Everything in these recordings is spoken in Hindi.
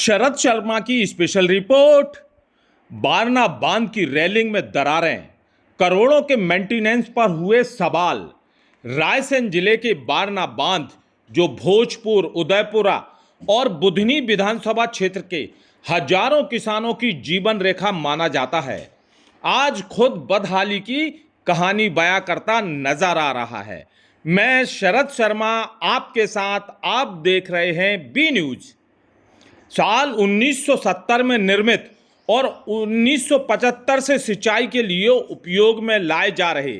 शरद शर्मा की स्पेशल रिपोर्ट। बारना बांध की रेलिंग में दरारें, करोड़ों के मेंटेनेंस पर हुए सवाल। रायसेन जिले के बारना बांध, जो भोजपुर, उदयपुरा और बुधनी विधानसभा क्षेत्र के हजारों किसानों की जीवन रेखा माना जाता है, आज खुद बदहाली की कहानी बयां करता नजर आ रहा है। मैं शरद शर्मा आपके साथ, आप देख रहे हैं बी न्यूज। साल 1970 में निर्मित और 1975 से सिंचाई के लिए उपयोग में लाए जा रहे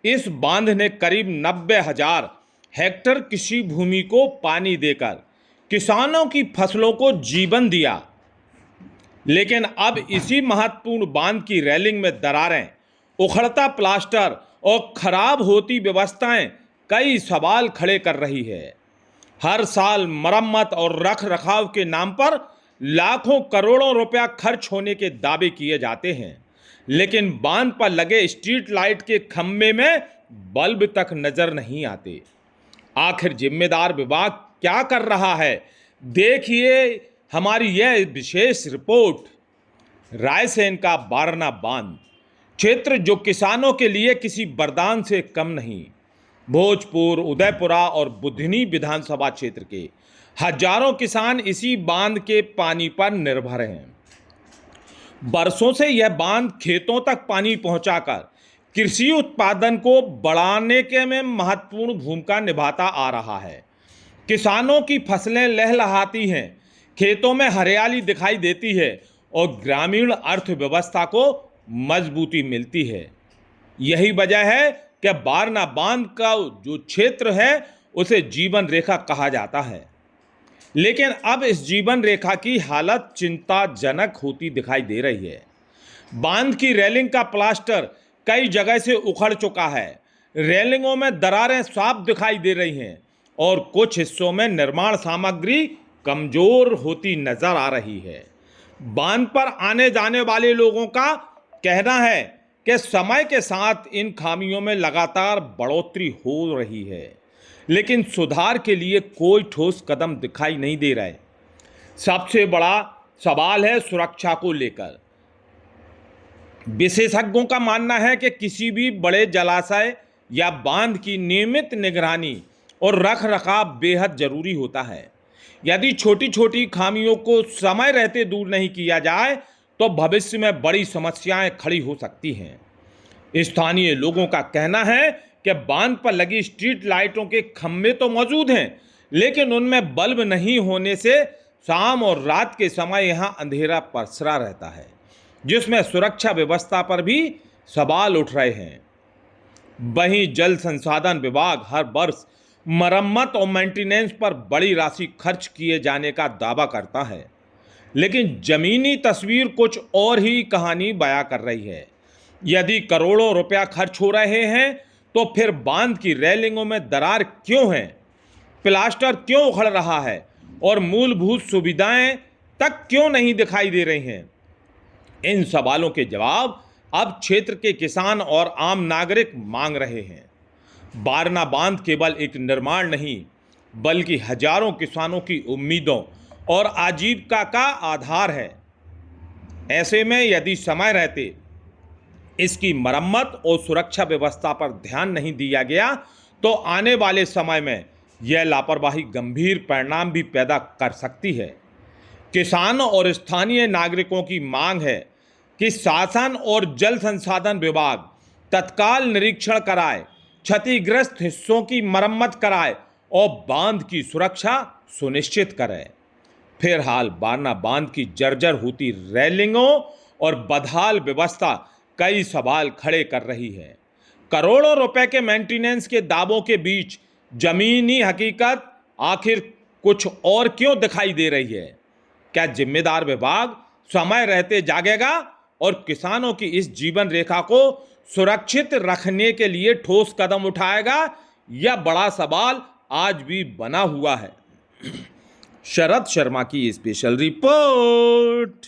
इस बांध ने करीब 90,000 हेक्टेयर कृषि भूमि को पानी देकर किसानों की फसलों को जीवन दिया। लेकिन अब इसी महत्वपूर्ण बांध की रेलिंग में दरारें, उखड़ता प्लास्टर और खराब होती व्यवस्थाएं कई सवाल खड़े कर रही है। हर साल मरम्मत और रख रखाव के नाम पर लाखों करोड़ों रुपया खर्च होने के दावे किए जाते हैं, लेकिन बांध पर लगे स्ट्रीट लाइट के खंभे में बल्ब तक नजर नहीं आते। आखिर जिम्मेदार विभाग क्या कर रहा है, देखिए हमारी यह विशेष रिपोर्ट। रायसेन का बारना बांध क्षेत्र, जो किसानों के लिए किसी वरदान से कम नहीं, भोजपुर, उदयपुरा और बुधनी विधानसभा क्षेत्र के हजारों किसान इसी बांध के पानी पर निर्भर हैं। बरसों से यह बांध खेतों तक पानी पहुंचाकर कृषि उत्पादन को बढ़ाने के में महत्वपूर्ण भूमिका निभाता आ रहा है। किसानों की फसलें लहलहाती हैं, खेतों में हरियाली दिखाई देती है और ग्रामीण अर्थव्यवस्था को मजबूती मिलती है। यही वजह है कि बारना बांध का जो क्षेत्र है उसे जीवन रेखा कहा जाता है। लेकिन अब इस जीवन रेखा की हालत चिंताजनक होती दिखाई दे रही है। बांध की रेलिंग का प्लास्टर कई जगह से उखड़ चुका है, रेलिंगों में दरारें साफ दिखाई दे रही हैं और कुछ हिस्सों में निर्माण सामग्री कमजोर होती नजर आ रही है। बांध पर आने जाने वाले लोगों का कहना है कि समय के साथ इन खामियों में लगातार बढ़ोतरी हो रही है, लेकिन सुधार के लिए कोई ठोस कदम दिखाई नहीं दे रहा है। सबसे बड़ा सवाल है सुरक्षा को लेकर। विशेषज्ञों का मानना है कि किसी भी बड़े जलाशय या बांध की नियमित निगरानी और रख रखाव बेहद जरूरी होता है। यदि छोटी छोटी खामियों को समय रहते दूर नहीं किया जाए तो भविष्य में बड़ी समस्याएं खड़ी हो सकती हैं। स्थानीय लोगों का कहना है कि बांध पर लगी स्ट्रीट लाइटों के खंभे तो मौजूद हैं, लेकिन उनमें बल्ब नहीं होने से शाम और रात के समय यहां अंधेरा पसरा रहता है, जिसमें सुरक्षा व्यवस्था पर भी सवाल उठ रहे हैं। वहीं जल संसाधन विभाग हर वर्ष मरम्मत और मेंटेनेंस पर बड़ी राशि खर्च किए जाने का दावा करता है, लेकिन जमीनी तस्वीर कुछ और ही कहानी बयां कर रही है। यदि करोड़ों रुपया खर्च हो रहे हैं तो फिर बांध की रेलिंगों में दरार क्यों है, प्लास्टर क्यों उखड़ रहा है और मूलभूत सुविधाएं तक क्यों नहीं दिखाई दे रही हैं? इन सवालों के जवाब अब क्षेत्र के किसान और आम नागरिक मांग रहे हैं। बारना बांध केवल एक निर्माण नहीं, बल्कि हजारों किसानों की उम्मीदों और आजीविका का आधार है। ऐसे में यदि समय रहते इसकी मरम्मत और सुरक्षा व्यवस्था पर ध्यान नहीं दिया गया तो आने वाले समय में यह लापरवाही गंभीर परिणाम भी पैदा कर सकती है। किसान और स्थानीय नागरिकों की मांग है कि शासन और जल संसाधन विभाग तत्काल निरीक्षण कराए, क्षतिग्रस्त हिस्सों की मरम्मत कराए और बांध की सुरक्षा सुनिश्चित करे। फिलहाल बारना बांध की जर्जर होती रेलिंगों और बदहाल व्यवस्था कई सवाल खड़े कर रही है। करोड़ों रुपए के मेंटेनेंस के दावों के बीच जमीनी हकीकत आखिर कुछ और क्यों दिखाई दे रही है? क्या जिम्मेदार विभाग समय रहते जागेगा और किसानों की इस जीवन रेखा को सुरक्षित रखने के लिए ठोस कदम उठाएगा, यह बड़ा सवाल आज भी बना हुआ है। शरद शर्मा की स्पेशल रिपोर्ट।